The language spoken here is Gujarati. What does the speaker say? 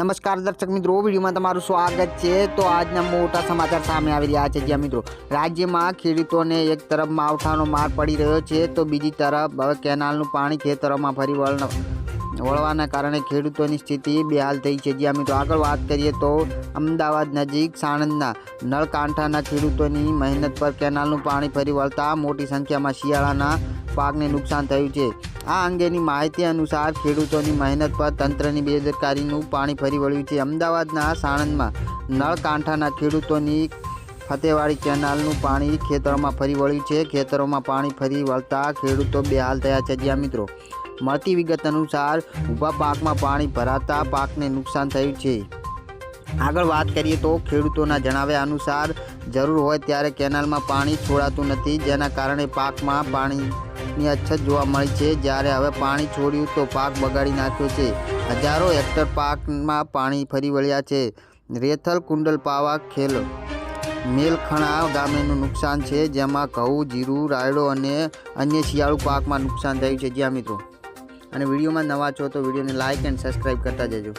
નમસ્કાર દર્શક મિત્રો, વિડીયોમાં તમારું સ્વાગત છે। તો આજના મોટા સમાચાર સામે આવી રહ્યા છે। જ્યાં મિત્રો રાજ્યમાં ખેડૂતોને એક તરફ માવઠાનો માર પડી રહ્યો છે, તો બીજી તરફ હવે કેનાલનું પાણી ખેતરોમાં ફરી વળવાના કારણે ખેડૂતોની સ્થિતિ બેહાલ થઈ છે। જ્યાં મિત્રો આગળ વાત કરીએ તો અમદાવાદ નજીક સાણંદના નળકાંઠાના ખેડૂતોની મહેનત પર કેનાલનું પાણી ફરી વળતા મોટી સંખ્યામાં શિયાળાના પાકને નુકસાન થયું છે। આ અંગેની માહિતી અનુસાર ખેડૂતોની મહેનત પર તંત્રની બેદરકારીનું પાણી ફરી વળ્યું છે। અમદાવાદના સાણંદમાં નળકાંઠાના ખેડૂતોની ફતેવાડી કેનાલનું પાણી ખેતરોમાં ફરી વળ્યું છે। ખેતરોમાં પાણી ફરી વળતા ખેડૂતો બેહાલ થયા છે। જ્યાં મિત્રો મળતી વિગત અનુસાર ઊભા પાકમાં પાણી ભરાતા પાકને નુકસાન થયું છે। આગળ વાત કરીએ તો ખેડૂતોના જણાવ્યા અનુસાર જરૂર હોય ત્યારે કેનાલમાં પાણી છોડાતું નથી, જેના કારણે પાકમાં પાણીની અછત જોવા મળી છે। જ્યારે હવે પાણી છોડ્યું તો પાક બગાડી નાખ્યો છે। હજારો હેક્ટર પાકમાં પાણી ફરી વળ્યા છે। રેથલ, કુંડલ, પાવા, ખેલ, મેલખણા ગામેનું નુકસાન છે, જેમાં ઘઉં, જીરું, રાયડો અને અન્ય શિયાળુ પાકમાં નુકસાન થયું છે। જ્યાં મિત્રો અને વિડીયોમાં નવા છો તો વિડીયોને લાઇક એન્ડ સબસ્ક્રાઈબ કરતા જજો।